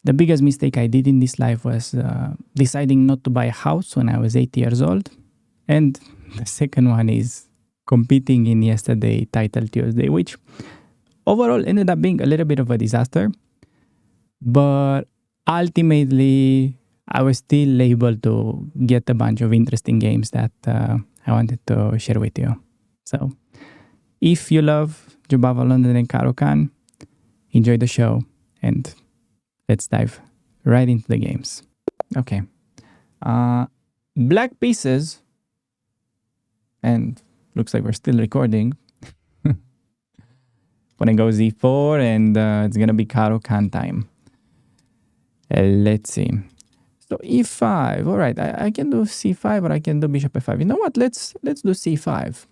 The biggest mistake I did in this life was deciding not to buy a house when I was 8 years old. And the second one is competing in yesterday Title Tuesday, which overall ended up being a little bit of a disaster. But ultimately, I was still able to get a bunch of interesting games that I wanted to share with you. So if you love Jobava London and Caro-Kann, enjoy the show and let's dive right into the games. Okay. Black pieces, and looks like we're still recording. When I go Z4 and it's gonna be Caro-Kann time. Let's see. So E5, all right, I can do C5 or I can do Bishop F5. You know what, let's do C5.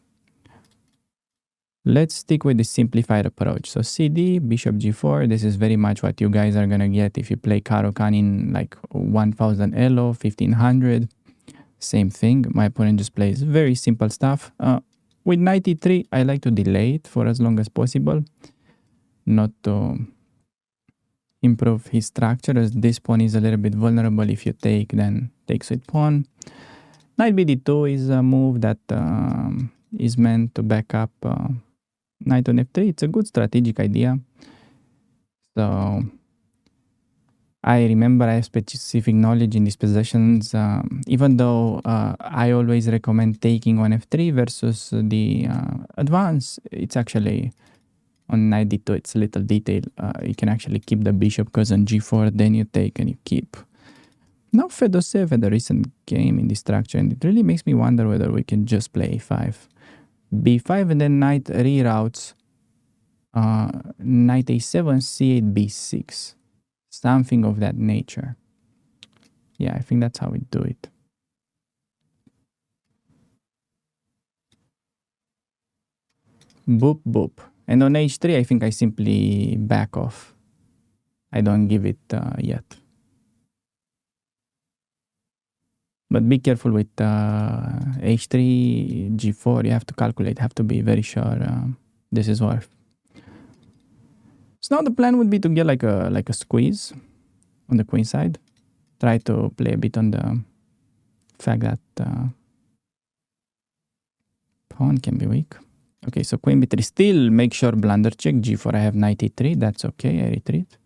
Let's stick with the simplified approach. So CD, Bishop G4, this is very much what you guys are gonna get if you play Caro-Kann in like 1000 ELO, 1500. Same thing, my opponent just plays very simple stuff. With knight e3, I like to delay it for as long as possible, not to improve his structure, as this pawn is a little bit vulnerable. If you take, then takes with pawn. Knight bd2 is a move that is meant to back up knight on f3. It's a good strategic idea. So I remember I have specific knowledge in these positions, even though I always recommend taking on f3 versus the advance. It's actually on knight d2, it's a little detail. You can actually keep the bishop because on g4, then you take and you keep. Now Fedosev had a recent game in this structure, and it really makes me wonder whether we can just play a5. b5 and then knight reroutes knight a7, c8, b6. Something of that nature. Yeah, I think that's how we do it. Boop, boop. And on h3, I think I simply back off. I don't give it yet. But be careful with h3, g4. You have to calculate, have to be very sure this is worth. So now the plan would be to get like a squeeze on the queen side. Try to play a bit on the fact that pawn can be weak. Okay, so queen b3, still make sure blunder check. g4, I have knight e3, that's okay, I retreat.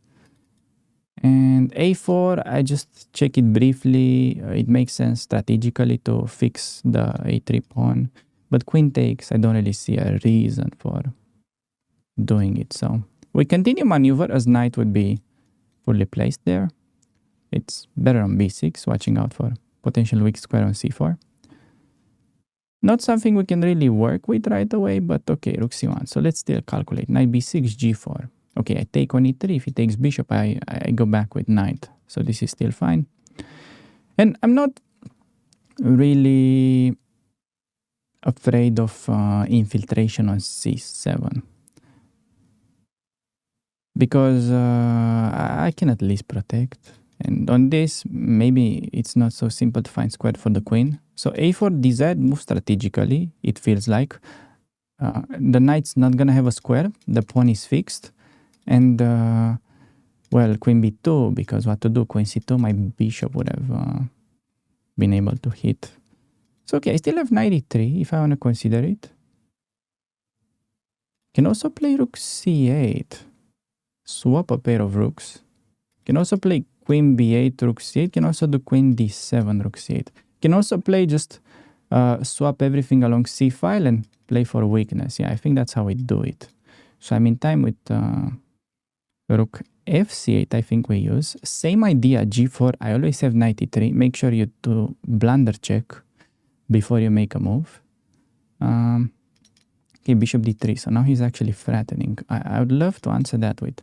And a4, I just check it briefly. It makes sense strategically to fix the a3 pawn. But queen takes, I don't really see a reason for doing it. So we continue maneuver as knight would be fully placed there. It's better on b6, watching out for potential weak square on c4. Not something we can really work with right away, but okay, rook c1. So let's still calculate. Knight b6, g4. Okay, I take on e3. If he takes bishop, I go back with knight. So this is still fine. And I'm not really afraid of infiltration on c7. Because I can at least protect. And on this, maybe it's not so simple to find square for the queen. So a4 desired move strategically, it feels like. The knight's not going to have a square. The pawn is fixed. And, well, queen b2, because what to do? Queen c2, my bishop would have been able to hit. So, okay, I still have knight e3 if I want to consider it. Can also play rook c8. Swap a pair of rooks. Can also play queen b8, rook c8. Can also do queen d7, rook c8. Can also play just swap everything along c file and play for weakness. Yeah, I think that's how we do it. So I'm in time with rook f8, I think we use. Same idea, g4. I always have knight e3. Make sure you do blunder check before you make a move. Okay, bishop d3. So now he's actually threatening. I would love to answer that with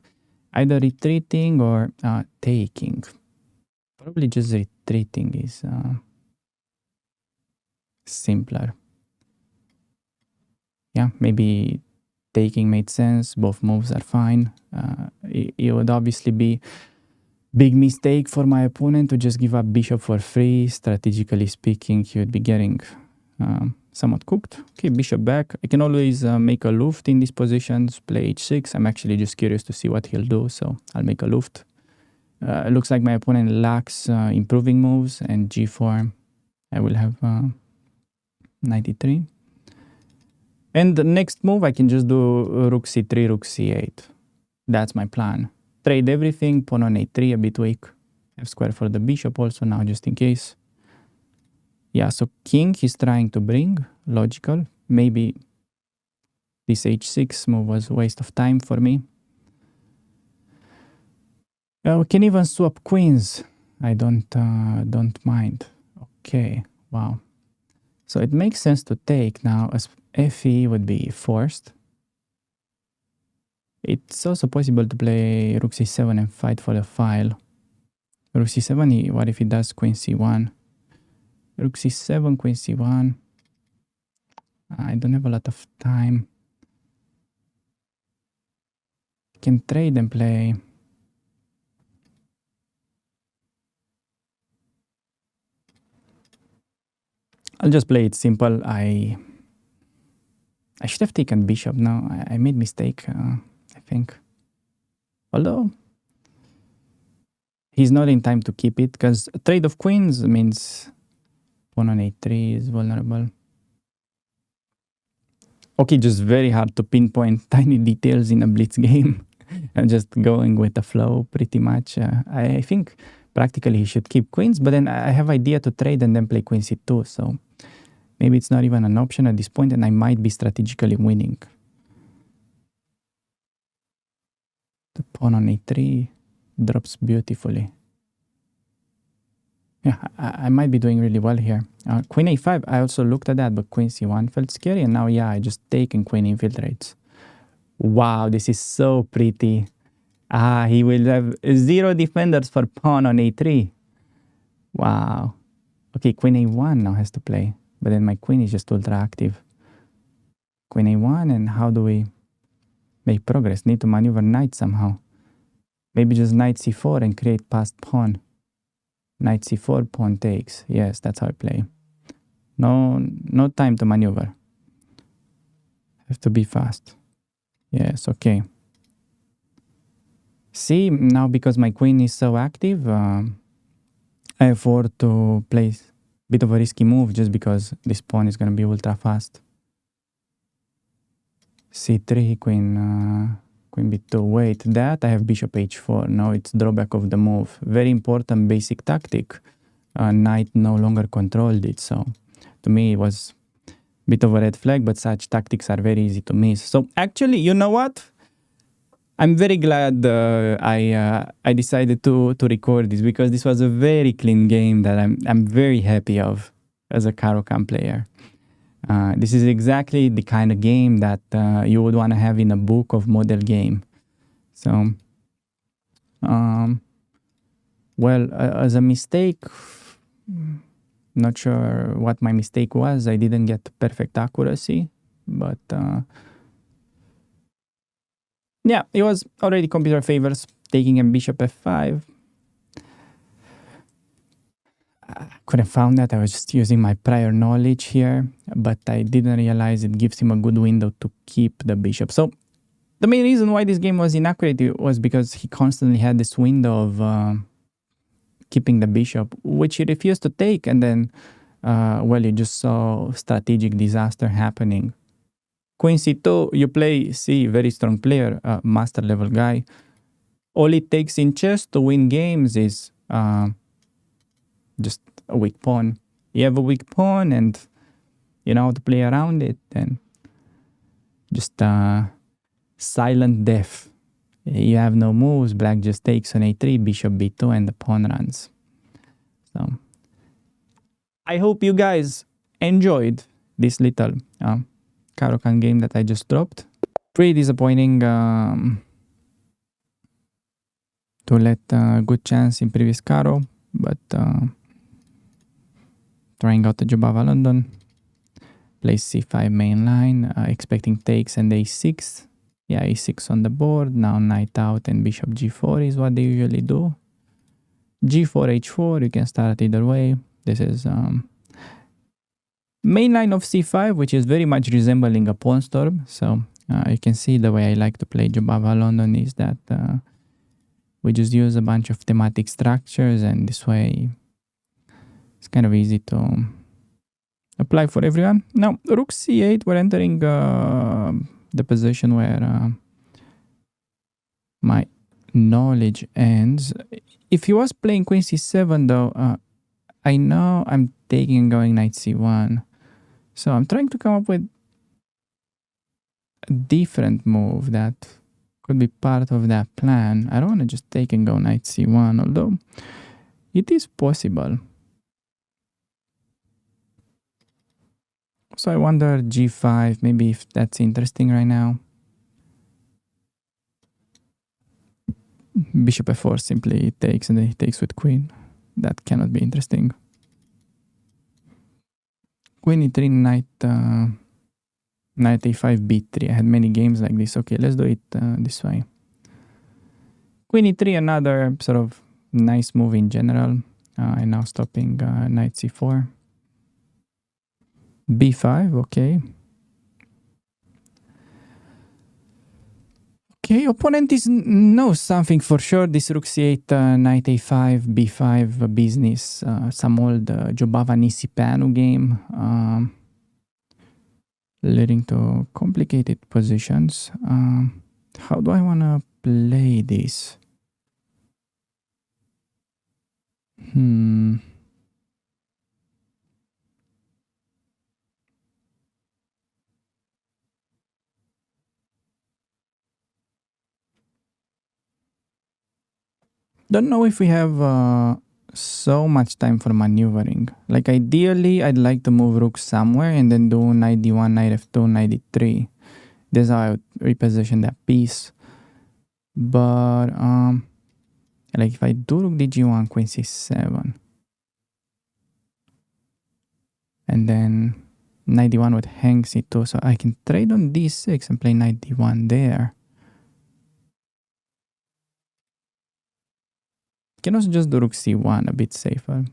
either retreating or taking. Probably just retreating is simpler. Yeah, maybe taking made sense. Both moves are fine. It would obviously be big mistake for my opponent to just give up bishop for free. Strategically speaking, he would be getting somewhat cooked. Okay, bishop back. I can always make a luft in these positions, play h6. I'm actually just curious to see what he'll do, so I'll make a luft. Looks like my opponent lacks improving moves, and g4 I will have 93. And the next move I can just do rook c3, rook c8. That's my plan. Trade everything, pawn on a3, a bit weak. f² for the bishop also now, just in case. Yeah, so king he's trying to bring, logical. Maybe this h6 move was a waste of time for me. We can even swap queens. I don't mind. Okay, wow. So it makes sense to take now, as fe would be forced. It's also possible to play rook c7 and fight for the file. Rook c7, what if he does queen c1? Rook c7, queen c1. I don't have a lot of time. Can trade and play. I'll just play it simple. I should have taken bishop. No, I made mistake, I think. Although he's not in time to keep it, because trade of queens means pawn on a3 is vulnerable. Okay, just very hard to pinpoint tiny details in a blitz game. I'm just going with the flow pretty much. I think practically he should keep queens, but then I have idea to trade and then play queen c2, so maybe it's not even an option at this point, and I might be strategically winning. The pawn on a3 drops beautifully. Yeah, I might be doing really well here. Queen a5, I also looked at that, but queen c1 felt scary, and now, yeah, I just take and queen infiltrates. Wow, this is so pretty. He will have 0 defenders for pawn on a3. Wow. Okay, queen a1 now has to play, but then my queen is just ultra active. Queen a1, and how do we make progress? Need to maneuver knight somehow. Maybe just knight c4 and create passed pawn. Knight c4, pawn takes. Yes, that's how I play. No time to maneuver. Have to be fast. Yes, okay. See, now because my queen is so active, I afford to play a bit of a risky move just because this pawn is going to be ultra fast. c3, queen b2. Wait, that I have bishop h4. No, it's drawback of the move. Very important basic tactic. Knight no longer controlled it, so to me it was a bit of a red flag, but such tactics are very easy to miss. So actually, you know what? I'm very glad I decided to record this, because this was a very clean game that I'm very happy of as a Caro-Kann player. This is exactly the kind of game that you would want to have in a book of model game. So, well, as a mistake, not sure what my mistake was. I didn't get perfect accuracy, but yeah, it was already computer favors, taking a bishop f5. I couldn't found that. I was just using my prior knowledge here, but I didn't realize it gives him a good window to keep the bishop. So the main reason why this game was inaccurate was because he constantly had this window of keeping the bishop, which he refused to take, and then, well, you just saw strategic disaster happening. Queen c2, you play c, very strong player, master level guy. All it takes in chess to win games is just a weak pawn. You have a weak pawn and you know how to play around it, and just silent death. You have no moves, black just takes on a3, bishop b2, and the pawn runs. So I hope you guys enjoyed this little Caro-Kann game that I just dropped. Pretty disappointing to let a good chance in previous Caro, but trying out the Jobava London. Plays c5 main line, expecting takes and a6. Yeah, a6 on the board. Now knight out and bishop g4 is what they usually do. g4, h4, you can start either way. This is main line of c5, which is very much resembling a pawn storm. So you can see the way I like to play Jobava London is that We just use a bunch of thematic structures, and this way it's kind of easy to apply for everyone. Now, rook c8, we're entering the position where my knowledge ends. If he was playing queen c7 though, I know I'm taking and going knight c1. So I'm trying to come up with a different move that could be part of that plan. I don't want to just take and go knight c1, although it is possible. So I wonder g5, maybe if that's interesting right now. Bishop f4 simply takes and then he takes with queen. That cannot be interesting. Queen e3, knight a5, b3. I had many games like this. Okay, let's do it this way. Queen e3, another sort of nice move in general. And now stopping knight c4. b5, okay. Okay, opponent knows something for sure. This rook c8, knight a5, b5 business. Some old Jobava Nisipanu game. Leading to complicated positions. How do I want to play this? Don't know if we have so much time for maneuvering. Like ideally, I'd like to move rook somewhere and then do knight d1, knight f2, knight d3. That's how I would reposition that piece. But like if I do rook dg1, queen c7, and then knight d1 with hang c2, so I can trade on d6 and play knight d1 there. Can also just do rook c1, a bit safer.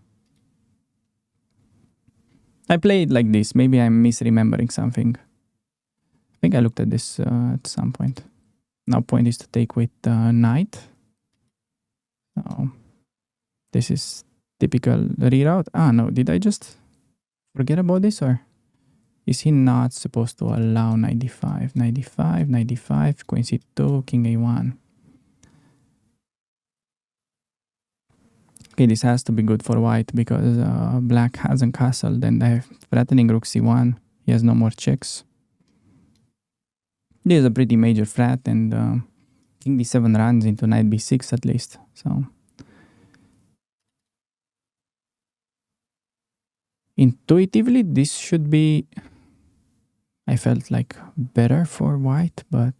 I play it like this. Maybe I'm misremembering something. I think I looked at this at some point. Now point is to take with knight. So this is typical reroute. Ah, no, did I just forget about this, or is he not supposed to allow knight d5? Knight d5, knight d5, queen c2, king a1. Okay, this has to be good for white because black hasn't castled and they're threatening rook c1. He has no more checks. This is a pretty major threat, and king d7 runs into knight b6 at least. So intuitively, this should be, I felt like, better for white, but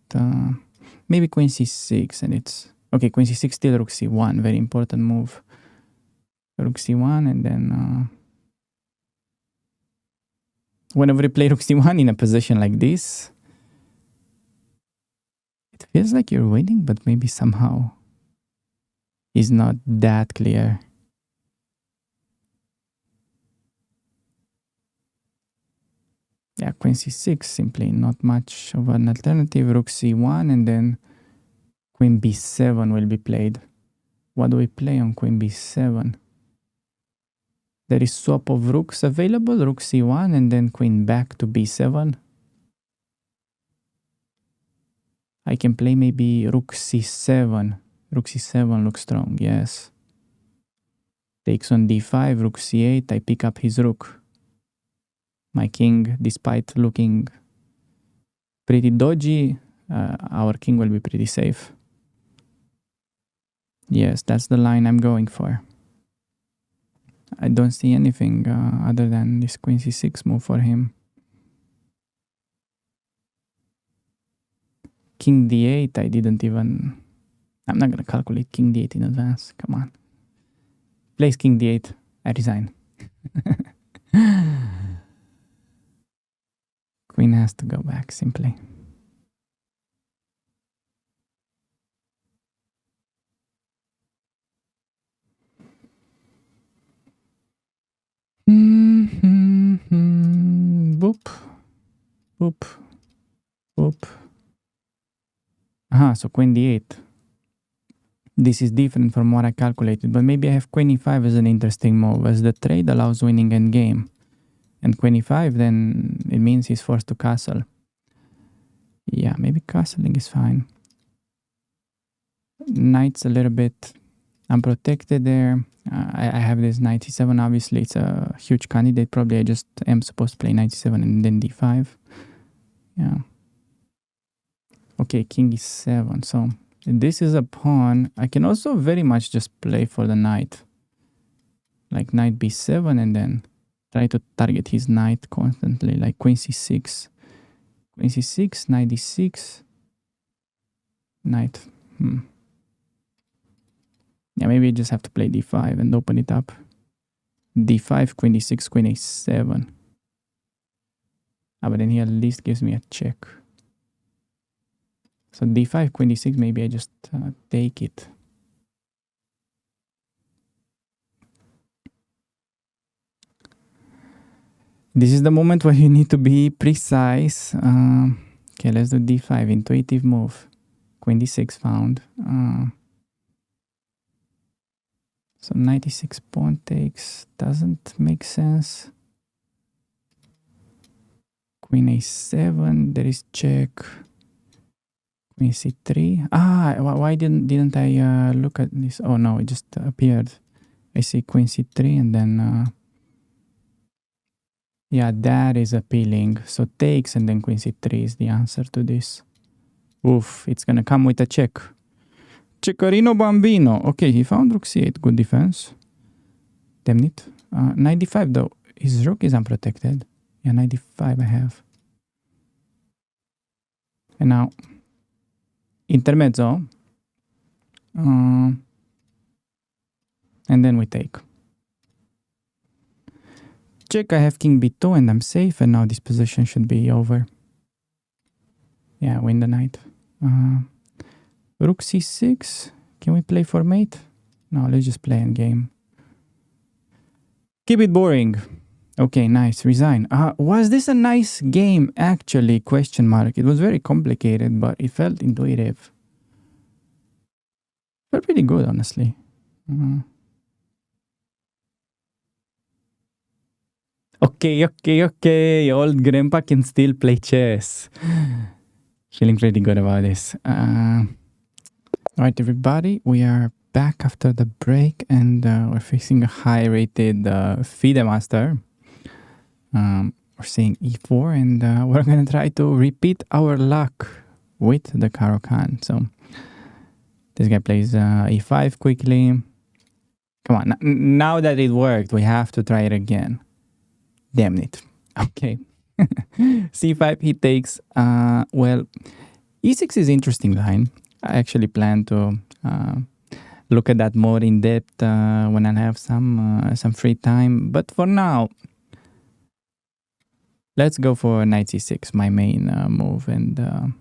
maybe queen c6 and it's okay. Queen c6, still rook c1, very important move. Rook c1, and then whenever you play rook c1 in a position like this, it feels like you're winning, but maybe somehow is not that clear. Yeah, queen c6, simply not much of an alternative. Rook c1, and then queen b7 will be played. What do we play on queen b7? There is swap of rooks available, rook c1 and then queen back to b7. I can play maybe rook c7. Rook c7 looks strong, yes. Takes on d5, rook c8, I pick up his rook. My king, despite looking pretty dodgy, our king will be pretty safe. Yes, that's the line I'm going for. I don't see anything other than this queen c6 move for him. King d8, I didn't even... I'm not going to calculate king d8 in advance. Come on. Plays king d8, I resign. Queen has to go back, simply. Boop. Boop. Boop. Aha, so queen d8. This is different from what I calculated, but maybe I have queen e5 as an interesting move, as the trade allows winning endgame. And queen e5, then it means he's forced to castle. Yeah, maybe castling is fine. Knight's a little bit unprotected there. I have this knight e7, obviously it's a huge candidate. Probably I just am supposed to play knight e7 and then d5. Yeah. Okay, king e7, so this is a pawn. I can also very much just play for the knight. Like knight b7 and then try to target his knight constantly, like queen c6. Queen c6, knight d6, knight. Yeah, maybe I just have to play d5 and open it up. d5, queen d6, queen a7. But then he at least gives me a check. So d5, queen d6, maybe I just take it. This is the moment where you need to be precise. Okay, let's do d5, intuitive move. Queen d6 found. So 96 pawn takes, doesn't make sense. Queen a7, there is check. Queen c3. Why didn't I look at this? Oh no, it just appeared. I see queen c3 and then yeah, that is appealing. So takes and then queen c3 is the answer to this. Oof, it's gonna come with a check. Ceccarino Bambino. Okay, he found rook c8, good defense. Damn it. Knight d5 though, his rook is unprotected. Yeah, knight d5 I have. And now, intermezzo. And then we take. Check, I have king b2 and I'm safe, and now this position should be over. Yeah, win the knight. Rook c6. Can we play for mate? No, let's just play endgame. Keep it boring. Okay, nice. Resign. Was this a nice game, actually? Question mark. It was very complicated, but it felt intuitive. Felt pretty good, honestly. Okay. Old grandpa can still play chess. Feeling pretty good about this. Alright, everybody. We are back after the break, and we're facing a high-rated FIDE master. We're seeing e4, and we're gonna try to repeat our luck with the Caro-Kann. So this guy plays e5 quickly. Come on, now that it worked, we have to try it again. Damn it. Okay. c5, he takes. Well, e6 is interesting line. I actually plan to look at that more in depth when I have some free time. But for now, let's go for knight c6, my main move, and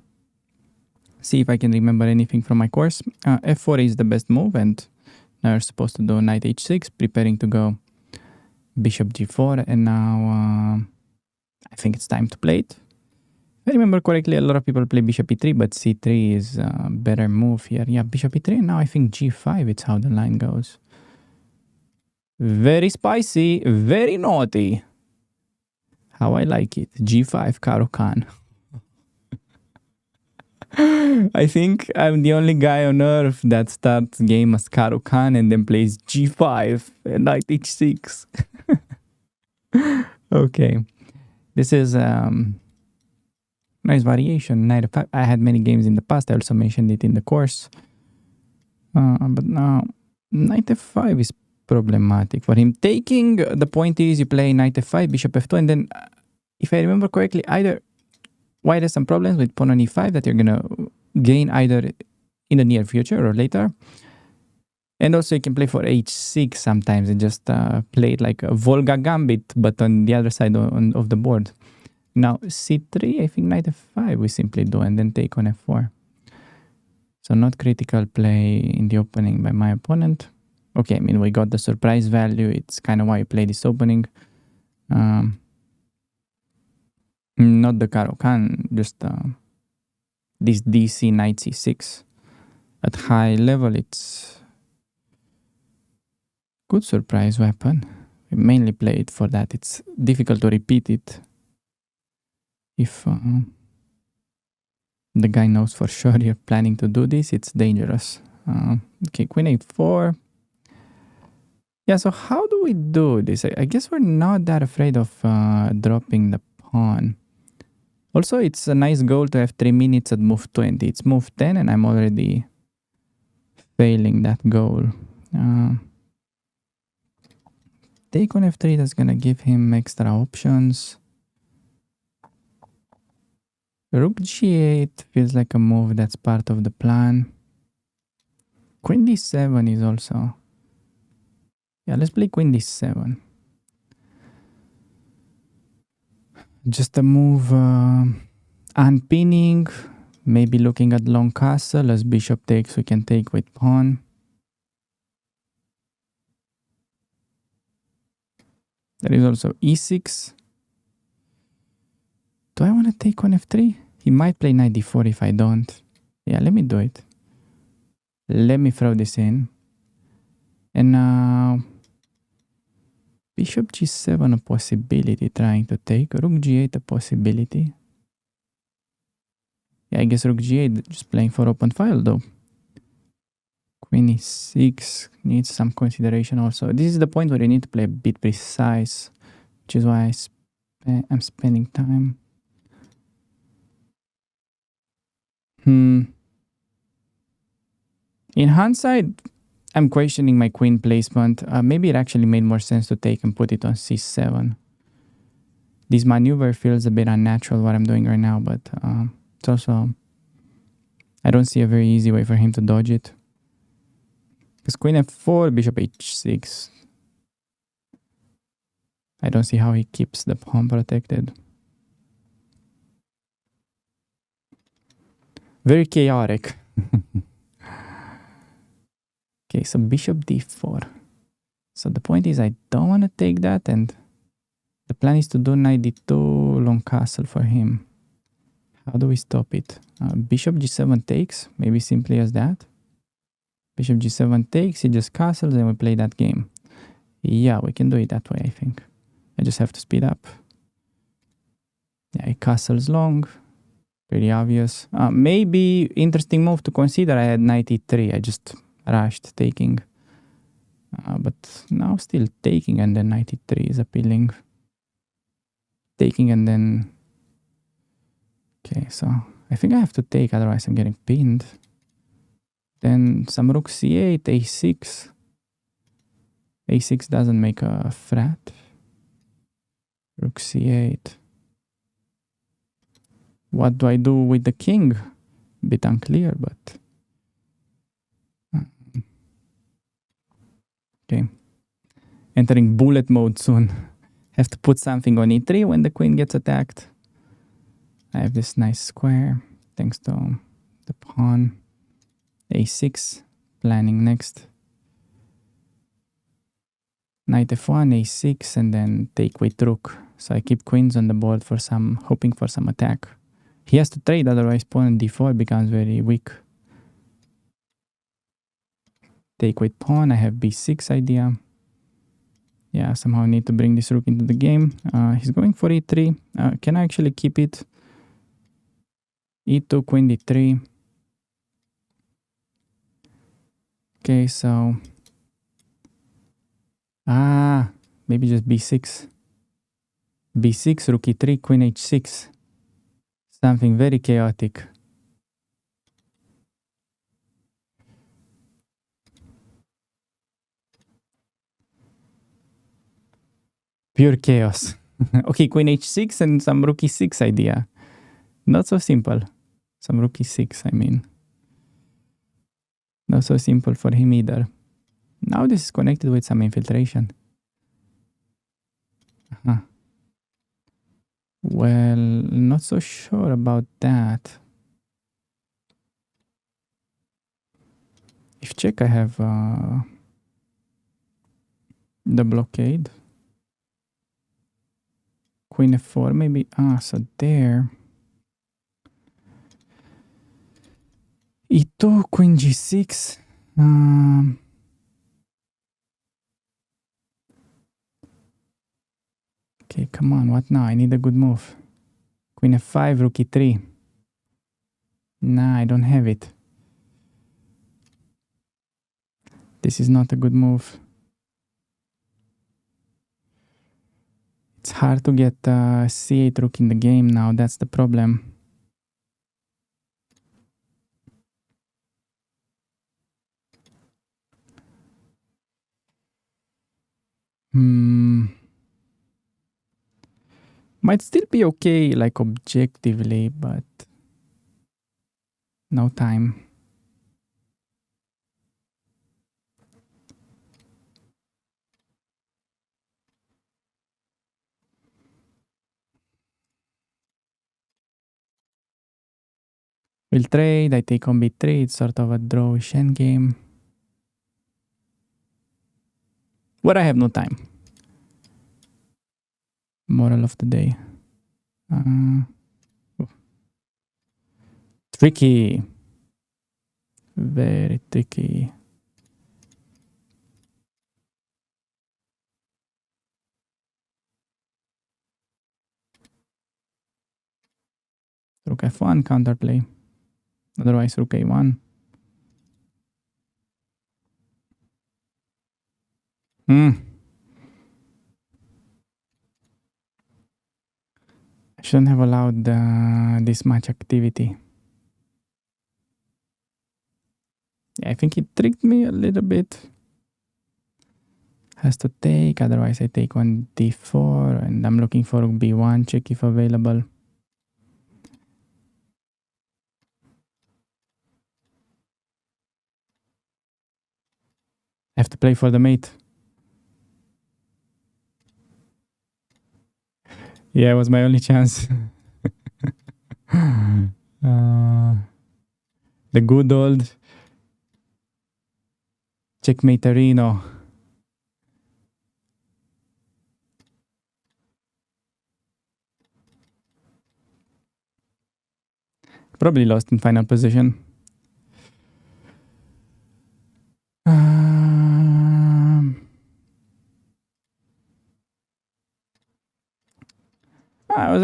see if I can remember anything from my course. f4 is the best move, and now you're supposed to do knight h6, preparing to go bishop g4, and now I think it's time to play it. If I remember correctly, a lot of people play bishop e3, but c3 is a better move here. Yeah, bishop e3, and now I think g5, it's how the line goes. Very spicy, very naughty. How I like it. g5, Caro-Kann. I think I'm the only guy on earth that starts game as Caro-Kann and then plays g5 and knight h6. Okay. This is nice variation. Knight f5. I had many games in the past. I also mentioned it in the course. But now knight f5 is problematic for him. Taking, the point is you play knight f5, bishop f2, and then if I remember correctly, either white has some problems with pawn on e5 that you're gonna gain either in the near future or later. And also you can play for h6 sometimes and just play it like a Volga gambit, but on the other side of the board. Now c3, I think knight f5 we simply do, and then take on f4. So not critical play in the opening by my opponent. Okay, I mean, we got the surprise value. It's kind of why I play this opening. Not the Caro-Kann, just this DC knight c6. At high level, it's good surprise weapon. We mainly play it for that. It's difficult to repeat it if the guy knows for sure you're planning to do this. It's dangerous. Okay, queen a4. Yeah, so how do we do this? I guess we're not that afraid of dropping the pawn. Also, it's a nice goal to have 3 minutes at move 20. It's move 10 and I'm already failing that goal. Take on f3, that's gonna give him extra options. Rook g8 feels like a move that's part of the plan. Queen d7 is also... Yeah, let's play queen d7. Just a move unpinning, maybe looking at long castle. As bishop takes, we can take with pawn. There is also e6. Do I want to take on f3? He might play knight d4 if I don't. Yeah, let me do it. Let me throw this in. And now bishop g7 a possibility trying to take. Rook g8 a possibility. Yeah, I guess rook g8 just playing for open file though. Queen e6 needs some consideration also. This is the point where you need to play a bit precise, which is why I'm spending time. In hindsight, I'm questioning my queen placement. Maybe it actually made more sense to take and put it on c7. This maneuver feels a bit unnatural what I'm doing right now, but it's also... I don't see a very easy way for him to dodge it. Because queen f4, bishop h6. I don't see how he keeps the pawn protected. Very chaotic. Okay, so bishop d4. So the point is I don't want to take that, and the plan is to do knight d2 long castle for him. How do we stop it? Bishop g7 takes, maybe simply as that. Bishop g7 takes, he just castles and we play that game. Yeah, we can do it that way, I think. I just have to speed up. Yeah, he castles long. Pretty obvious. Maybe interesting move to consider. I had knight e3. I just rushed taking. But now still taking and then knight e3 is appealing. Taking and then... Okay, so I think I have to take, otherwise I'm getting pinned. Then some rook c8, a6. a6 doesn't make a threat. Rook c8. What do I do with the king? Bit unclear, but... Okay. Entering bullet mode soon. Have to put something on e3 when the queen gets attacked. I have this nice square, thanks to the pawn. a6, planning next. Knight f1, a6, and then take with rook. So I keep queens on the board for some, hoping for some attack. He has to trade, otherwise pawn on d4 becomes very weak. Take with pawn, I have b6 idea. Yeah, somehow I need to bring this rook into the game. He's going for e3. Can I actually keep it? e2, queen d3. Okay, so... maybe just b6. b6, rook e3, queen h6. Something very chaotic. Pure chaos. Okay, queen h6 and some rook e6 idea. Not so simple. Some rook e6, I mean. Not so simple for him either. Now this is connected with some infiltration. Well, not so sure about that. If check, I have the blockade. Queen f4, maybe. So there. e2, queen g6. Okay, come on, what now? I need a good move. Queen f5, rook e3. Nah, I don't have it. This is not a good move. It's hard to get c8 rook in the game now, that's the problem. Might still be okay, like objectively, but no time. We'll trade, I take on b3, it's sort of a drawish endgame. But I have no time. Moral of the day. Tricky. Very tricky. Rook f1, counterplay. Otherwise, rook a1. I shouldn't have allowed this much activity. Yeah, I think he tricked me a little bit. Has to take, otherwise I take on d4, and I'm looking for rook b1, check if available. I have to play for the mate. Yeah, it was my only chance. The good old checkmate Arino. Probably lost in final position.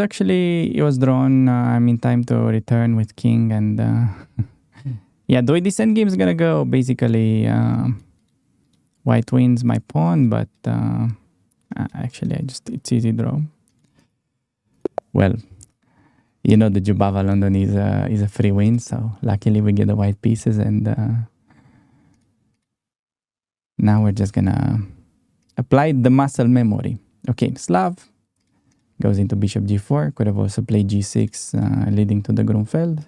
It was drawn. I'm in time to return with king, and yeah, the way this endgame is gonna go, basically, white wins my pawn, but actually, it's easy draw. Well, you know the Jobava London is a free win, so luckily we get the white pieces, and now we're just gonna apply the muscle memory. Okay, Slav goes into bishop g4. Could have also played g6, leading to the Grunfeld.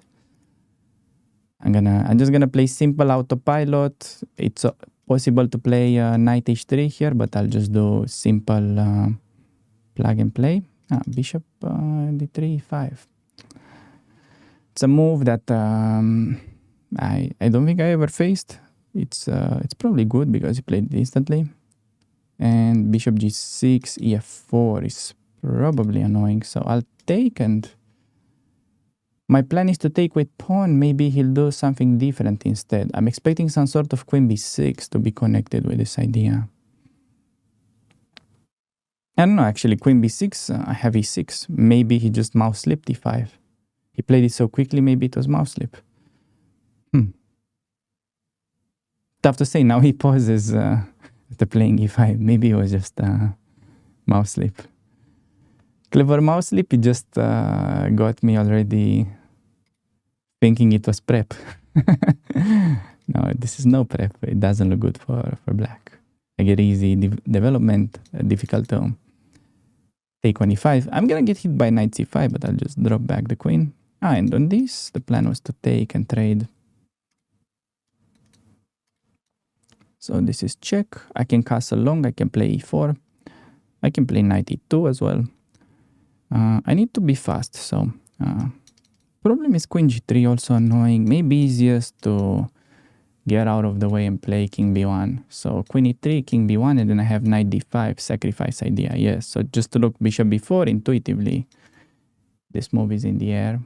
I'm just gonna play simple autopilot. It's possible to play knight h3 here, but I'll just do simple plug and play. Bishop d3, 5. It's a move that I don't think I ever faced. It's probably good because he played it instantly. And bishop g6, ef4 is probably annoying, so I'll take, and my plan is to take with pawn. Maybe he'll do something different instead. I'm expecting some sort of queen b6 to be connected with this idea. I don't know, actually, queen b6, I have e6. Maybe he just mouse slipped e5. He played it so quickly, maybe it was mouse slip. Tough to say, now he pauses after playing e5. Maybe it was just mouse slip. Clever mouse slip, it just got me already thinking it was prep. No, this is no prep. It doesn't look good for black. I get easy development, difficult to take on e5. I'm gonna get hit by knight c5, but I'll just drop back the queen. And on this, the plan was to take and trade. So this is check. I can castle long, I can play e4. I can play knight e2 as well. I need to be fast, so problem is queen g3 also annoying. Maybe easiest to get out of the way and play king b1. So queen e3, king b1, and then I have knight d5, sacrifice idea. Yes, so just to look bishop b4 intuitively, this move is in the air.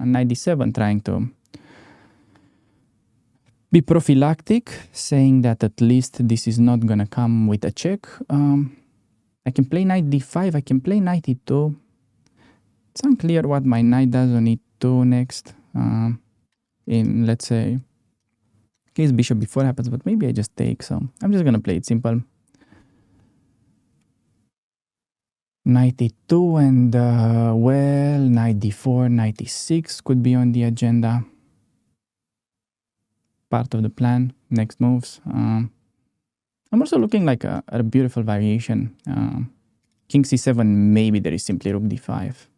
Knight d7, trying to be prophylactic, saying that at least this is not gonna come with a check. I can play knight d5, I can play knight e2. It's unclear what my knight does on e2 next. In, let's say, case bishop b4 happens, but maybe I just take, so I'm just gonna play it simple. Knight e2 and, well, knight d4, knight e6 could be on the agenda. Part of the plan, next moves. I'm also looking like a beautiful variation. King c7, maybe there is simply rook d5.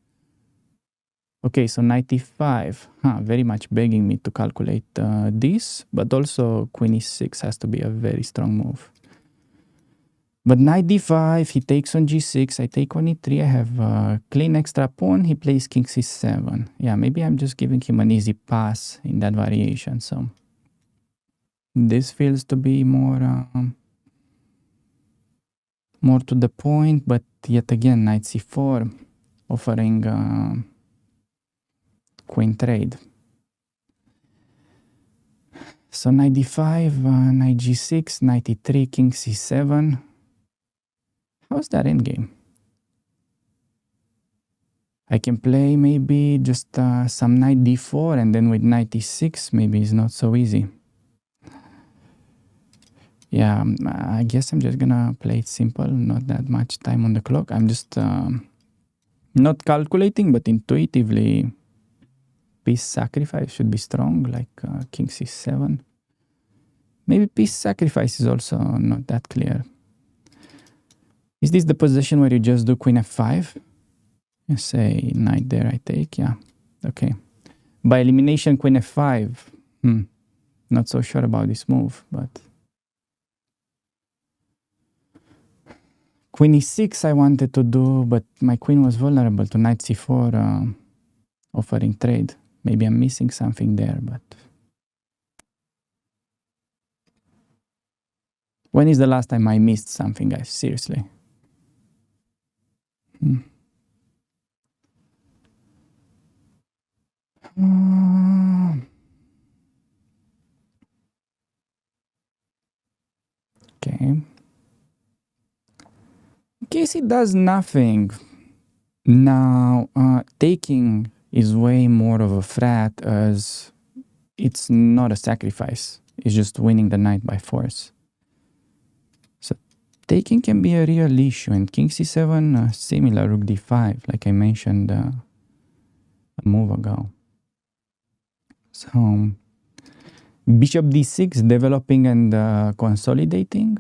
Okay, so knight e5, very much begging me to calculate this, but also queen e6 has to be a very strong move. But knight d5, he takes on g6, I take on e3, I have a clean extra pawn, he plays king c7. Yeah, maybe I'm just giving him an easy pass in that variation, so this feels to be more to the point, but yet again, knight c4, offering queen trade. So knight d5, knight g6, knight e3, king c7. How's that endgame? I can play maybe just some knight d4, and then with knight e6, maybe it's not so easy. Yeah, I guess I'm just gonna play it simple, not that much time on the clock. I'm just not calculating, but intuitively, piece sacrifice should be strong, like king c7. Maybe piece sacrifice is also not that clear. Is this the position where you just do queen f5? You say knight there, I take, yeah, okay. By elimination, queen f5. Not so sure about this move, but queen e6 I wanted to do, but my queen was vulnerable to knight c4, offering trade. Maybe I'm missing something there, but when is the last time I missed something, guys? Seriously. Okay. In case it does nothing, now taking is way more of a threat, as it's not a sacrifice. It's just winning the knight by force. So taking can be a real issue, and king c7, similar rook d5, like I mentioned a move ago. So bishop d6 developing and consolidating.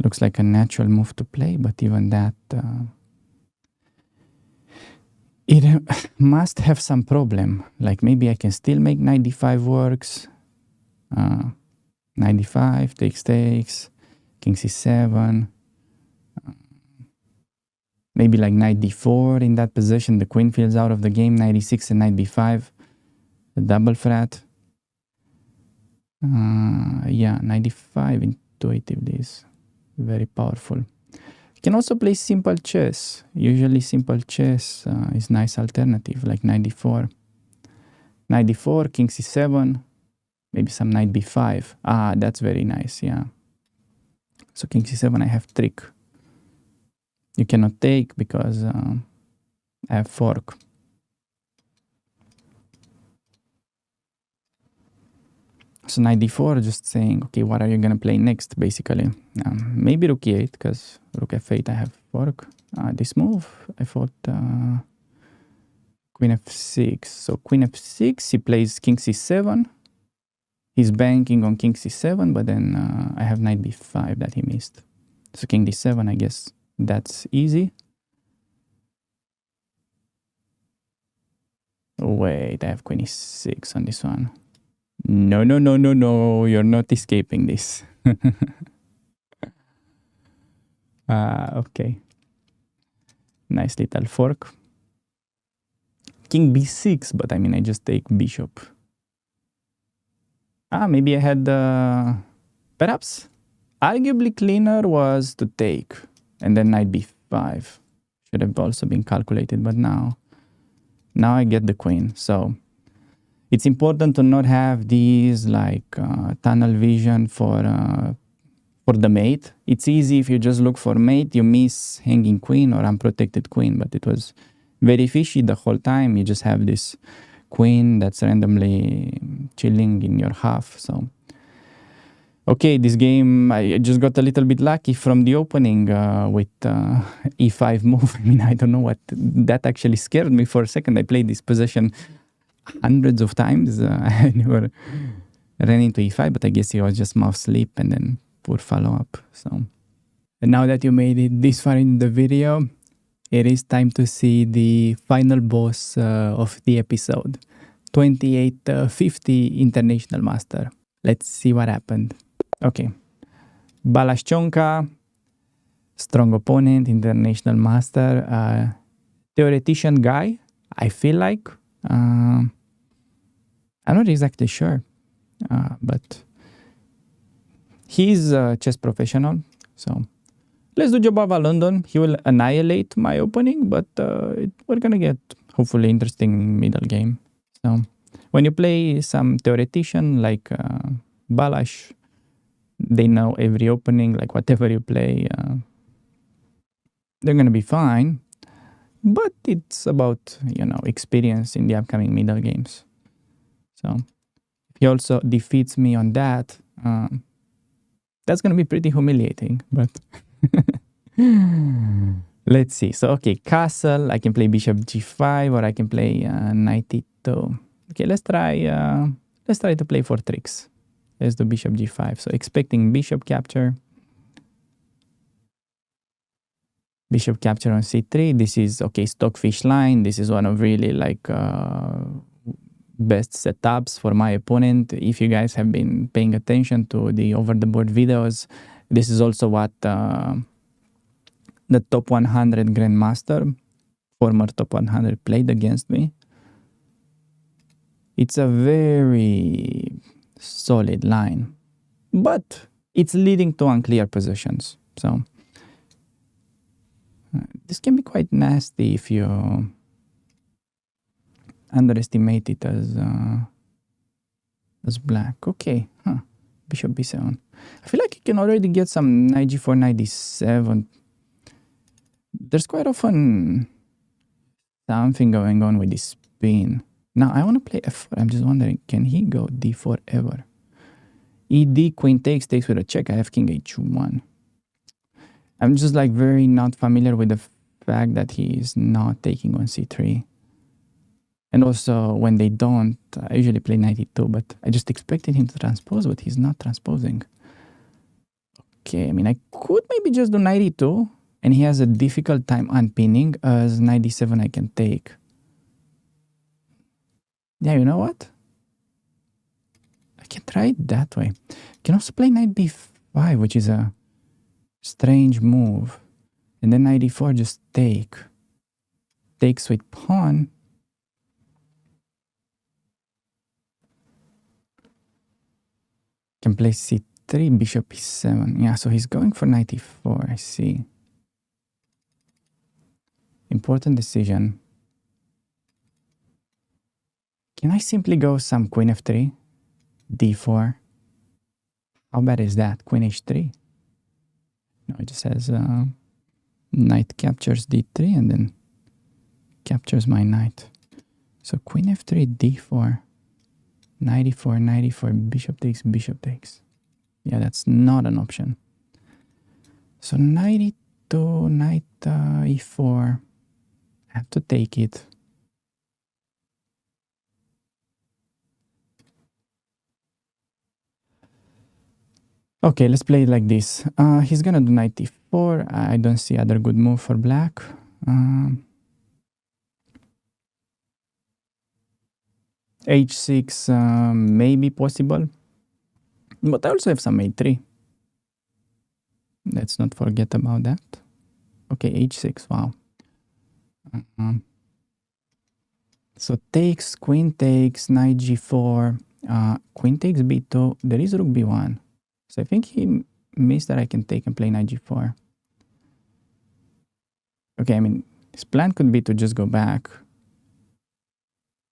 Looks like a natural move to play, but even that, it must have some problem. Like maybe I can still make knight d5 works. Knight d5, takes, king c7. Maybe like knight d4 in that position, the queen feels out of the game, knight e6 and knight b5, a double threat. Yeah, knight d5 intuitively is very powerful. You can also play simple chess. Usually simple chess is nice alternative, like knight d4. Knight d4, king c7, maybe some knight b5. That's very nice, yeah. So king c7, I have trick. You cannot take because I have fork. So knight d4, just saying, okay, what are you gonna play next, basically? Maybe rook e8, because rook f8 I have fork. This move, I thought queen f6. So queen f6, he plays king c7. He's banking on king c7, but then I have knight b5 that he missed. So king d7, I guess that's easy. Wait, I have queen e6 on this one. No, no, no, no, no, you're not escaping this. Okay. Nice little fork. King b6, but I mean, I just take bishop. Maybe I had, perhaps, arguably cleaner was to take, and then knight b5. Should have also been calculated, but now I get the queen, so It's important to not have these like tunnel vision for the mate. It's easy if you just look for mate, you miss hanging queen or unprotected queen, but it was very fishy the whole time. You just have this queen that's randomly chilling in your half. So okay, this game, I just got a little bit lucky from the opening with e5 move. I mean, I don't know what, that actually scared me for a second. I played this position hundreds of times. I never ran into e5, but I guess it was just mouse sleep and then poor follow-up. So, and now that you made it this far in the video, it is time to see the final boss of the episode, 2850 International Master. Let's see what happened. Okay, Balashchonka, strong opponent, International Master, theoretician guy, I feel like. I'm not exactly sure, but he's a chess professional, so let's do Jobava London. He will annihilate my opening, but we're gonna get hopefully interesting middle game. So when you play some theoretician like Balash, they know every opening, like whatever you play, they're gonna be fine. But it's about, you know, experience in the upcoming middle games. So if he also defeats me on that, that's gonna be pretty humiliating, but let's see. So okay, castle, I can play bishop g5 or I can play knight e2. Okay, let's try to play for tricks. Let's do bishop g5. So expecting bishop capture. Bishop capture on c3. This is, okay, stockfish line. This is one of really like best setups for my opponent. If you guys have been paying attention to the over-the-board videos, this is also what the top 100 Grandmaster, former top 100, played against me. It's a very solid line, but it's leading to unclear positions. So this can be quite nasty if you underestimate it as black. Okay, bishop b7. I feel like you can already get some knight g4, knight d7. There's quite often something going on with this spin. Now I want to play f4. I'm just wondering, can he go d4 ever? ed, queen takes with a check. I have king h1. I'm just like very not familiar with the fact that he is not taking on c3. And also when they don't, I usually play knight e2, but I just expected him to transpose, but he's not transposing. Okay, I mean, I could maybe just do knight e2, and he has a difficult time unpinning, as knight d7 I can take. Yeah, you know what? I can try it that way. I can also play knight b5, which is a strange move. And then knight d4 just takes with pawn. Can play c3, bishop e7. Yeah, so he's going for knight e4, I see. Important decision. Can I simply go some queen f3, d4? How bad is that? Queen h3? No, it just says knight captures d3 and then captures my knight. So queen f3, d4, knight e4, knight e4, bishop takes, bishop takes. Yeah, that's not an option. So knight e2, knight e4. I have to take it. Okay, let's play it like this. He's gonna do knight e4. I don't see other good move for black. h6 may be possible, but I also have some a3. Let's not forget about that. Okay, h6, wow. So takes, queen takes, knight g4, queen takes b2, there is rook b1. So I think he missed that I can take and play knight g4. Okay, I mean, his plan could be to just go back.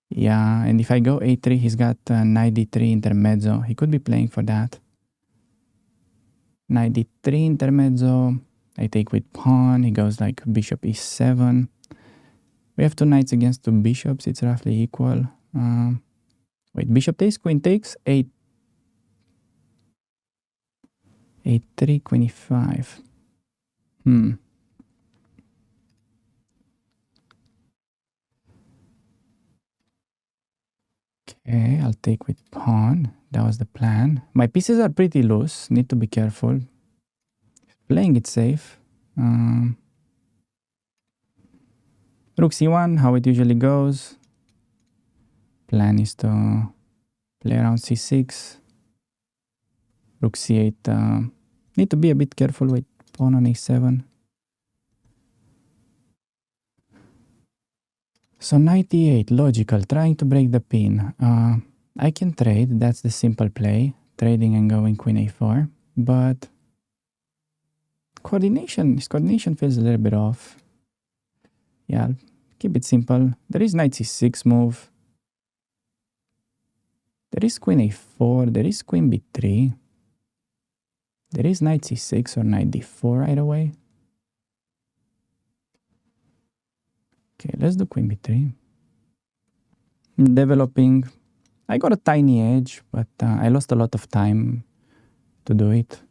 Yeah, and if I go a3, he's got knight d3 intermezzo. He could be playing for that. Knight d3 intermezzo. I take with pawn. He goes like bishop e7. We have two knights against two bishops. It's roughly equal. Wait, bishop takes, queen takes, 8, 3, queen e5. Okay, I'll take with pawn. That was the plan. My pieces are pretty loose. Need to be careful. Playing it safe. Rook c1, how it usually goes. Plan is to play around c6. Rook c8. Need to be a bit careful with pawn on a7. So knight e8, logical, trying to break the pin. I can trade, that's the simple play. Trading and going queen a4. But his coordination feels a little bit off. Yeah, I'll keep it simple. There is knight c6 move. There is queen a4. There is queen b3. There is knight c6 or knight d4 right away. Okay, let's do queen b3. Developing. I got a tiny edge, but I lost a lot of time to do it.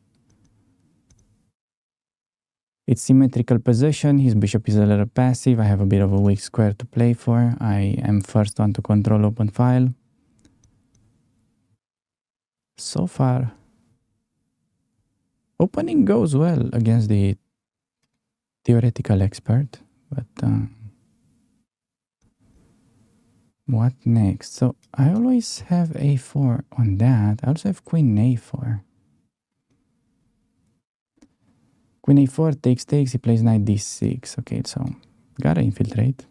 It's symmetrical position. His bishop is a little passive. I have a bit of a weak square to play for. I am first one to control open file. So far, opening goes well against the theoretical expert, but what next? So I always have a4 on that. I also have queen a4. Queen a4 takes, he plays knight d6. Okay, so gotta infiltrate.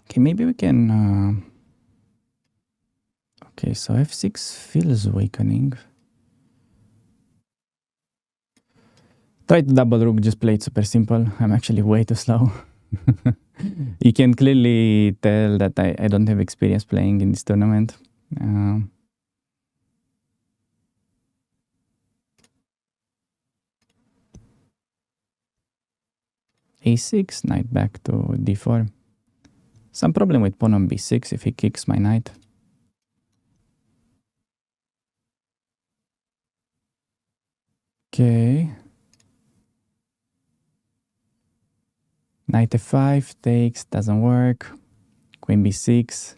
Okay, maybe we can... Okay, so f6 feels weakening. Try to double rook, just play it super simple. I'm actually way too slow. You can clearly tell that I don't have experience playing in this tournament. a6, knight back to d4. Some problem with pawn on b6 if he kicks my knight. Okay. Knight f5 takes, doesn't work. Queen b6.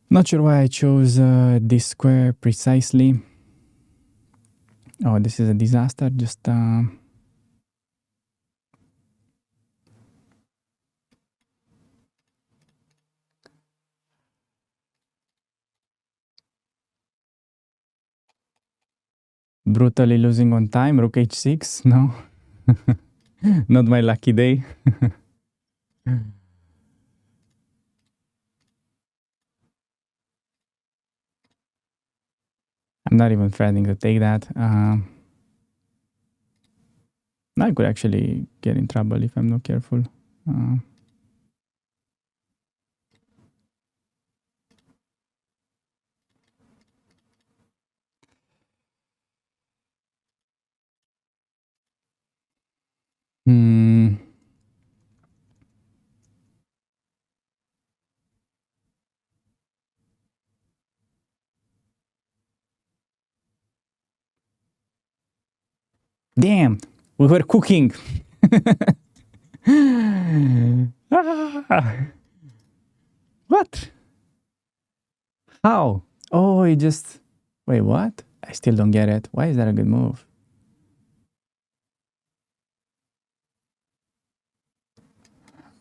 Not sure why I chose this square precisely. Oh, this is a disaster. Just brutally losing on time. Rook h6. No, not my lucky day. I'm not even threatening to take that. Now I could actually get in trouble if I'm not careful. Damn, we were cooking. What? How? Oh, he just... Wait, what? I still don't get it. Why is that a good move?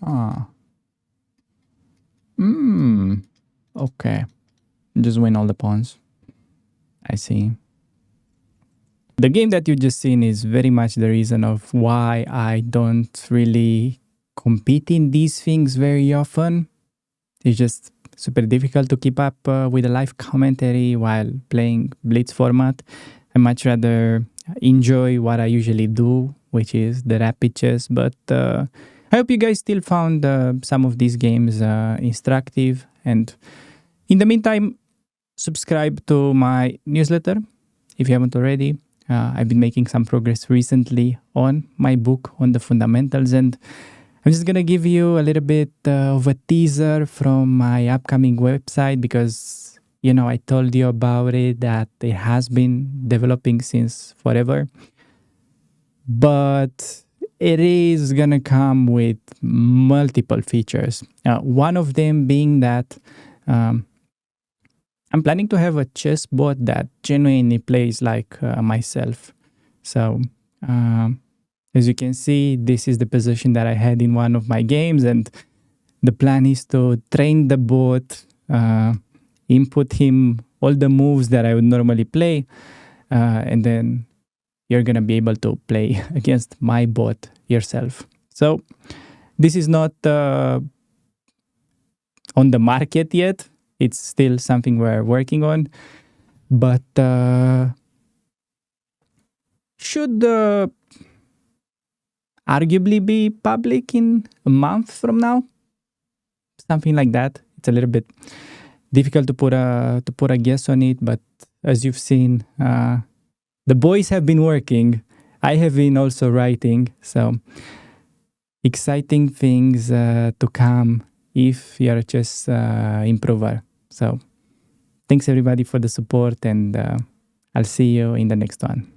Ah. Okay. Just win all the pawns. I see. The game that you just seen is very much the reason of why I don't really compete in these things very often. It's just super difficult to keep up with a live commentary while playing Blitz format. I much rather enjoy what I usually do, which is the rapid chess. But I hope you guys still found some of these games instructive. And in the meantime, subscribe to my newsletter if you haven't already. I've been making some progress recently on my book on the fundamentals, and I'm just gonna give you a little bit of a teaser from my upcoming website because I told you about it, that it has been developing since forever, but it is gonna come with multiple features. One of them being that I'm planning to have a chess bot that genuinely plays like myself. So, as you can see, this is the position that I had in one of my games, and the plan is to train the bot, input him all the moves that I would normally play, and then you're gonna be able to play against my bot yourself. So, this is not on the market yet. It's still something we're working on, but should arguably be public in a month from now, something like that. It's a little bit difficult to put a guess on it, but as you've seen, the boys have been working. I have been also writing, so exciting things to come if you're a chess improver. So thanks everybody for the support, and I'll see you in the next one.